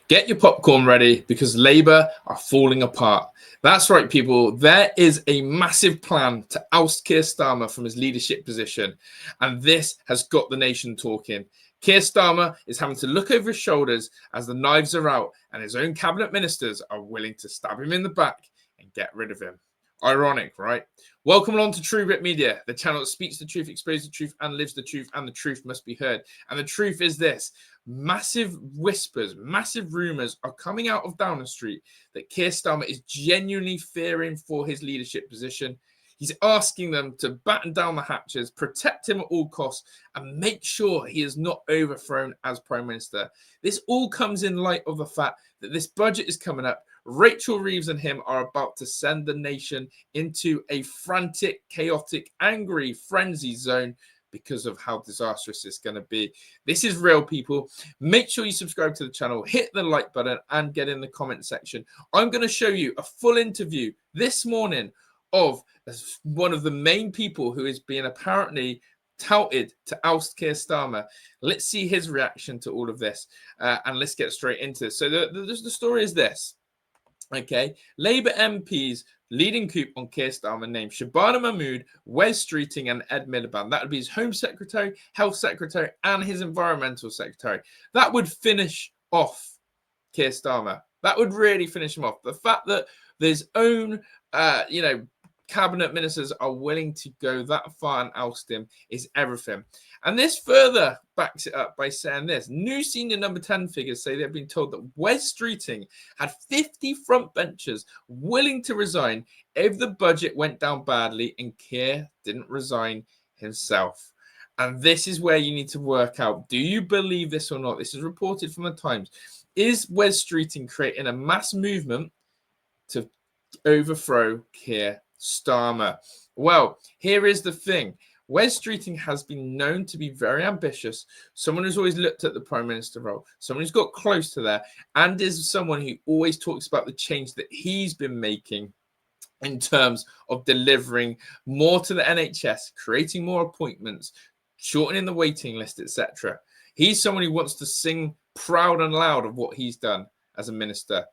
Get your popcorn ready because Labour are falling apart. That's right, people. There is a massive plan to oust Keir Starmer from his leadership position, and this has got the nation talking. Keir Starmer is having to look over his shoulders as the knives are out, and his own cabinet ministers are willing to stab him in the back and get rid of him. Ironic, right? Welcome along to True Bit Media, the channel that speaks the truth, exposes the truth, and lives the truth, and the truth must be heard. And the truth is this: massive whispers, massive rumours are coming out of Downing Street that Keir Starmer is genuinely fearing for his leadership position. He's asking them to batten down the hatches, protect him at all costs, and make sure he is not overthrown as Prime Minister. This all comes in light of the fact that this budget is coming up. Rachel Reeves and him are about to send the nation into a frantic, chaotic, angry frenzy zone because of how disastrous it's going to be. This is real, people. Make sure you subscribe to the channel, hit the like button, and get in the comment section. I'm going to show you a full interview this morning of one of the main people who is being apparently touted to oust Keir Starmer. Let's see his reaction to all of this, and let's get straight into this. So the story is this. Okay, Labour MPs leading coup on Keir Starmer named Shabana Mahmood, Wes Streeting, and Ed Miliband. That would be his Home Secretary, Health Secretary, and his Environmental Secretary. That would finish off Keir Starmer. That would really finish him off. The fact that his own, cabinet ministers are willing to go that far and oust him is everything. And this further backs it up by saying this. New senior number 10 figures say they've been told that Wes Streeting had 50 frontbenchers willing to resign if the budget went down badly and Keir didn't resign himself. And this is where you need to work out, do you believe this or not? This is reported from the Times. Is Wes Streeting creating a mass movement to overthrow Keir Starmer? Well, here is the thing. Wes Streeting has been known to be very ambitious, someone who's always looked at the Prime Minister role, someone who's got close to there, and is someone who always talks about the change that he's been making in terms of delivering more to the NHS, creating more appointments, shortening the waiting list, etc. He's someone who wants to sing proud and loud of what he's done as a minister.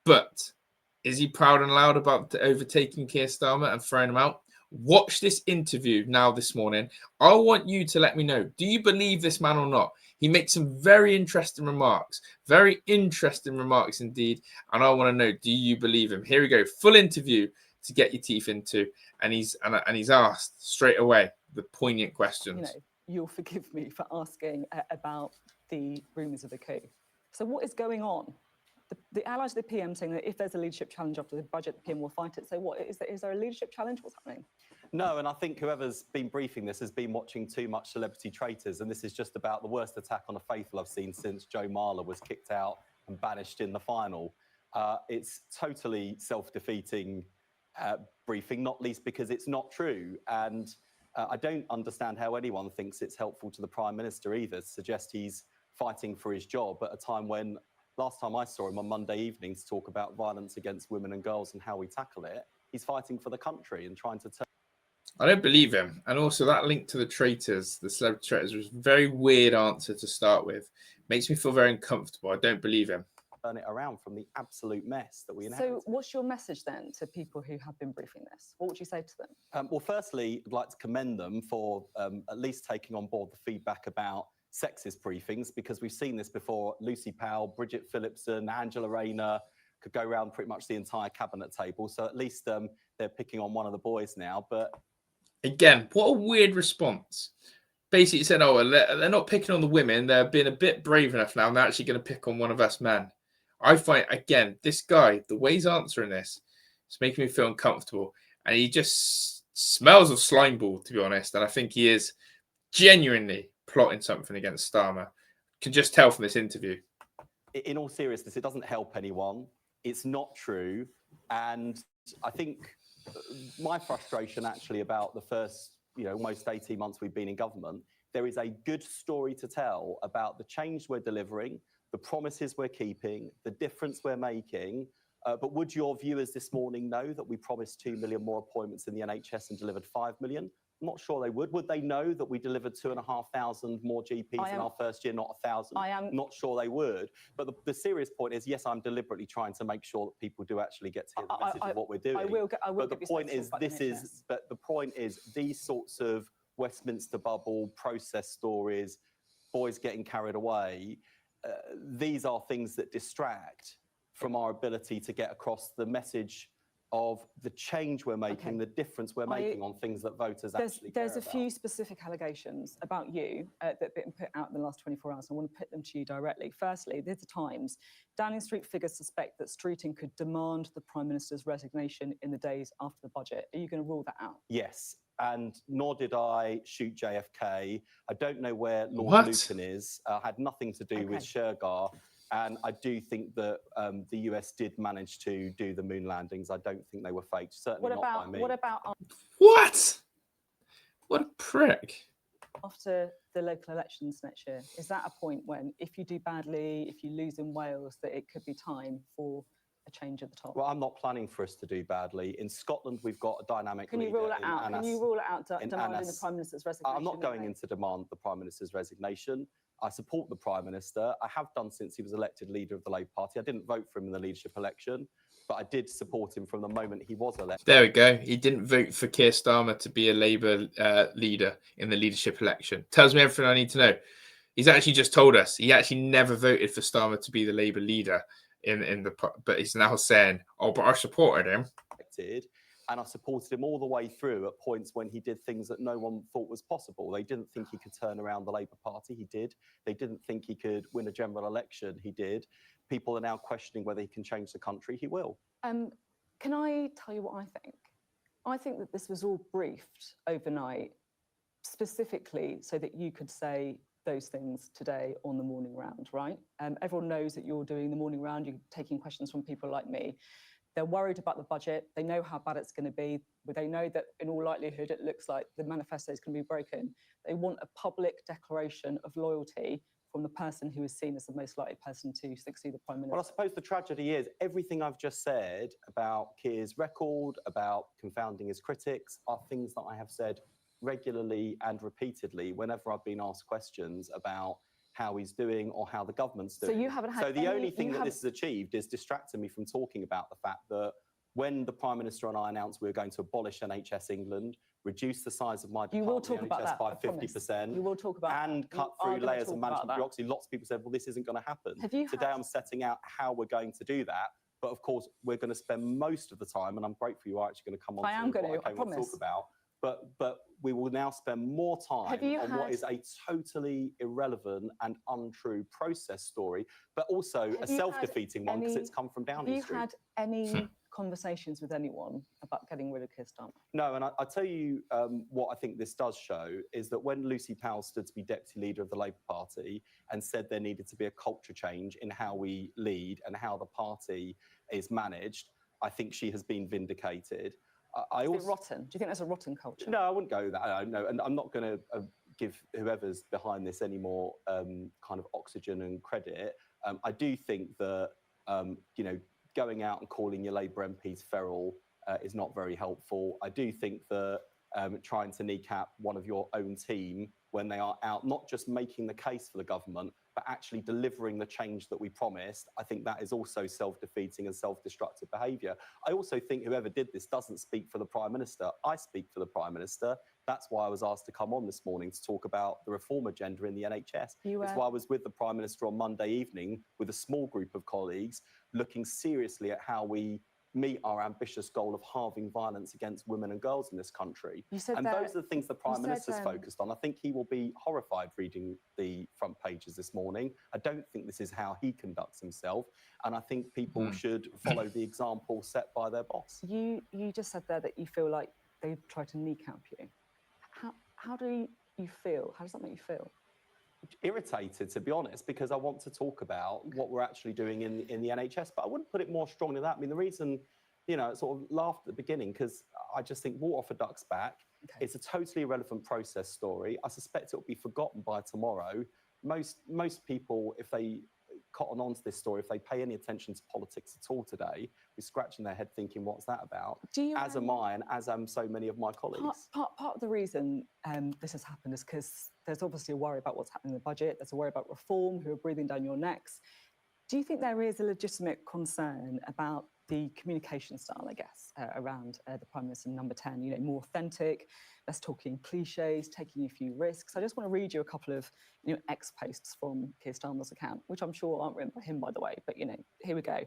But is he proud and loud about overtaking Keir Starmer and throwing him out? Watch this interview now this morning. I want you to let me know, do you believe this man or not? He makes some very interesting remarks indeed. And I want to know, do you believe him? Here we go, full interview to get your teeth into. And he's asked straight away the poignant questions. You'll forgive me for asking about the rumours of a coup. So what is going on? The allies of the PM saying that if there's a leadership challenge after the budget, the PM will fight it. So what is there a leadership challenge? What's happening? No, and I think whoever's been briefing this has been watching too much Celebrity Traitors, and this is just about the worst attack on a faithful I've seen since Joe Marler was kicked out and banished in the final. It's totally self-defeating briefing, not least because it's not true. And I don't understand how anyone thinks it's helpful to the Prime Minister either to suggest he's fighting for his job at a time when, last time I saw him on Monday evenings talk about violence against women and girls and how we tackle it, he's fighting for the country and trying to turn. I don't believe him. And also that link to the traitors, the celebrity traitors, was a very weird answer to start with. Makes me feel very uncomfortable. I don't believe him. Turn it around from the absolute mess that we inherited. So what's your message then to people who have been briefing this? What would you say to them? Well, firstly, I'd like to commend them for at least taking on board the feedback about sexist briefings, because we've seen this before. Lucy Powell, Bridget Phillipson, Angela Rayner could go around pretty much the entire cabinet table. So at least they're picking on one of the boys now. But again, what a weird response. Basically said, oh, they're not picking on the women. They're being a bit brave enough now. And they're actually going to pick on one of us men. I find, again, this guy, the way he's answering this, it's making me feel uncomfortable. And he just smells of slime ball, to be honest. And I think he is genuinely plotting something against Starmer. Can just tell from this interview. In all seriousness, it doesn't help anyone. It's not true. And I think my frustration actually about the first, almost 18 months we've been in government, there is a good story to tell about the change we're delivering, the promises we're keeping, the difference we're making. But would your viewers this morning know that we promised 2 million more appointments in the NHS and delivered 5 million? I'm not sure they would. Would they know that we delivered 2,500 more GPs in our first year, not 1,000? I am not sure they would. But the serious point is, yes, I'm deliberately trying to make sure that people do actually get to hear the message of what we're doing. But the point is, the point is, these sorts of Westminster bubble process stories, boys getting carried away, these are things that distract from our ability to get across the message of the change we're making, the difference we're making on things that voters actually care about. There's a few specific allegations about you that have been put out in the last 24 hours. I want to put them to you directly. Firstly, there's the Times. Downing Street figures suspect that Streeting could demand the Prime Minister's resignation in the days after the budget. Are you going to rule that out? Yes, and nor did I shoot JFK. I don't know where Lord Lucan is. Had nothing to do with Shergar. And I do think that the US did manage to do the moon landings. I don't think they were faked. Certainly not by me. What about... What? What a prick. After the local elections next year, is that a point when, if you do badly, if you lose in Wales, that it could be time for a change at the top? Well, I'm not planning for us to do badly. In Scotland, we've got a dynamic leader. Can you rule it out? Can you rule it out demanding the Prime Minister's resignation? I'm not going in to demand the Prime Minister's resignation. I support the Prime Minister. I have done since he was elected leader of the Labour Party. I didn't vote for him in the leadership election, but I did support him from the moment he was elected. There we go. He didn't vote for Keir Starmer to be a Labour leader in the leadership election. Tells me everything I need to know. He's actually just told us he actually never voted for Starmer to be the Labour leader but he's now saying, oh, but I supported him. And I supported him all the way through at points when he did things that no one thought was possible. They didn't think he could turn around the Labour Party. He did. They didn't think he could win a general election. He did. People are now questioning whether he can change the country. He will. Can I tell you what I think? I think that this was all briefed overnight, specifically so that you could say those things today on the morning round, right? Everyone knows that you're doing the morning round. You're taking questions from people like me. They're worried about the budget. They know how bad it's going to be. They know that in all likelihood, it looks like the manifesto is going to be broken. They want a public declaration of loyalty from the person who is seen as the most likely person to succeed the Prime Minister. Well, I suppose the tragedy is everything I've just said about Keir's record, about confounding his critics, are things that I have said regularly and repeatedly whenever I've been asked questions about how he's doing or how the government's doing. So you haven't had the only thing that this has achieved is distracting me from talking about the fact that when the Prime Minister and I announced we were going to abolish NHS England, reduce the size of my department by 50%, you will talk about and cut through layers of management bureaucracy, lots of people said, well, this isn't going to happen. Today I'm setting out how we're going to do that. But of course, we're going to spend most of the time, and I'm grateful you are actually going to come on I promise. talk about. But we will now spend more time on what is a totally irrelevant and untrue process story, but also a self-defeating one because it's come from Downing Street. Have you had any conversations with anyone about getting rid of Keir Starmer? No, and I'll tell you what I think this does show is that when Lucy Powell stood to be deputy leader of the Labour Party and said there needed to be a culture change in how we lead and how the party is managed, I think she has been vindicated. Is it rotten? Do you think that's a rotten culture? No, I wouldn't go that. No, and I'm not going to give whoever's behind this any more kind of oxygen and credit. I do think that going out and calling your Labour MPs feral is not very helpful. I do think that trying to kneecap one of your own team when they are out, not just making the case for the government, but actually delivering the change that we promised, I think that is also self-defeating and self-destructive behaviour. I also think whoever did this doesn't speak for the Prime Minister. I speak for the Prime Minister. That's why I was asked to come on this morning to talk about the reform agenda in the NHS. It's why I was with the Prime Minister on Monday evening with a small group of colleagues looking seriously at how we meet our ambitious goal of halving violence against women and girls in this country. Those are the things the Prime Minister's focused on. I think he will be horrified reading the front pages this morning. I don't think this is how he conducts himself. And I think people should follow the example set by their boss. You just said there that you feel like they tried to kneecap you. How do you feel? How does that make you feel? Irritated, to be honest, because I want to talk about what we're actually doing in the NHS, but I wouldn't put it more strongly than that. I mean, the reason, I sort of laughed at the beginning because I just think water off a duck's back. Okay. It's a totally irrelevant process story. I suspect it will be forgotten by tomorrow. Most people, if they cotton on to this story, if they pay any attention to politics at all today, we're scratching their head thinking, what's that about? As am I, and as am so many of my colleagues. Part of the reason this has happened is because there's obviously a worry about what's happening in the budget. There's a worry about reform, who are breathing down your necks. Do you think there is a legitimate concern about the communication style, I guess, around the Prime Minister number 10, you know, more authentic, less talking cliches, taking a few risks? I just want to read you a couple of, you know, posts from Keir Starmer's account, which I'm sure aren't written by him, by the way, but, you know, here we go.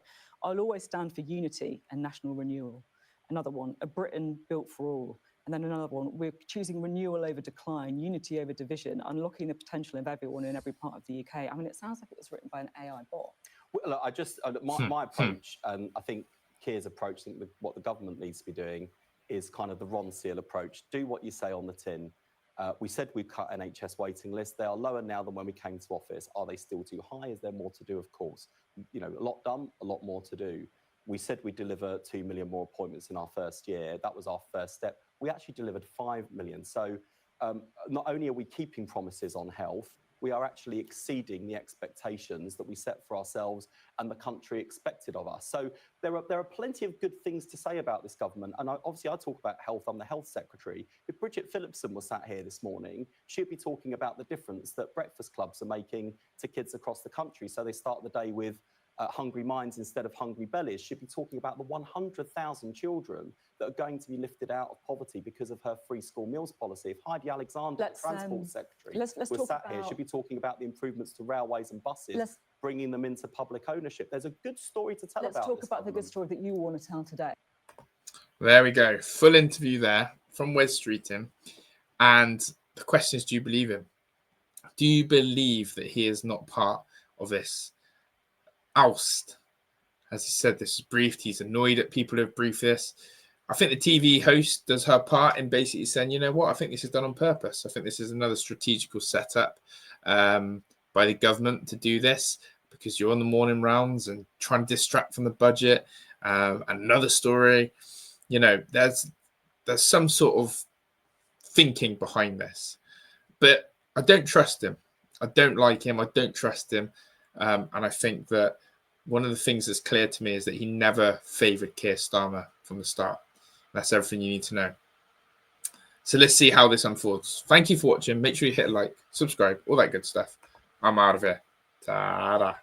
I'll always stand for unity and national renewal. Another one, a Britain built for all. And then another one, we're choosing renewal over decline, unity over division, unlocking the potential of everyone in every part of the UK. I mean, it sounds like it was written by an AI bot. Well, look, my approach, and I think Keir's approach, I think what the government needs to be doing is kind of the Ron Seal approach. Do what you say on the tin. We said we'd cut NHS waiting lists. They are lower now than when we came to office. Are they still too high? Is there more to do? Of course. You know, a lot done, a lot more to do. We said we'd deliver 2 million more appointments in our first year. That was our first step. We actually delivered 5 million. So not only are we keeping promises on health, we are actually exceeding the expectations that we set for ourselves and the country expected of us. So there are plenty of good things to say about this government. And obviously I talk about health, I'm the health secretary. If Bridget Phillipson was sat here this morning, she'd be talking about the difference that breakfast clubs are making to kids across the country. So they start the day with hungry minds instead of hungry bellies. She'd be talking about the 100,000 children that are going to be lifted out of poverty because of her free school meals policy. If Heidi Alexander, the Transport Secretary, was sat here, she'd be talking about the improvements to railways and buses, bringing them into public ownership. There's a good story to tell about this. Let's talk about the good story that you want to tell today. There we go. Full interview there from Wes Streeting. And the question is, do you believe him? Do you believe that he is not part of this oust? As he said, this is briefed. He's annoyed at people who have briefed this. I think the TV host does her part in basically saying, you know what, I think this is done on purpose. I think this is another strategical setup by the government to do this because you're on the morning rounds and trying to distract from the budget. Another story, you know, there's some sort of thinking behind this. But I don't trust him. I don't like him. I don't trust him. And I think that one of the things that's clear to me is that he never favoured Keir Starmer from the start. That's everything you need to know. So let's see how this unfolds. Thank you for watching. Make sure you hit a like, subscribe, all that good stuff. I'm out of here. Ta-da.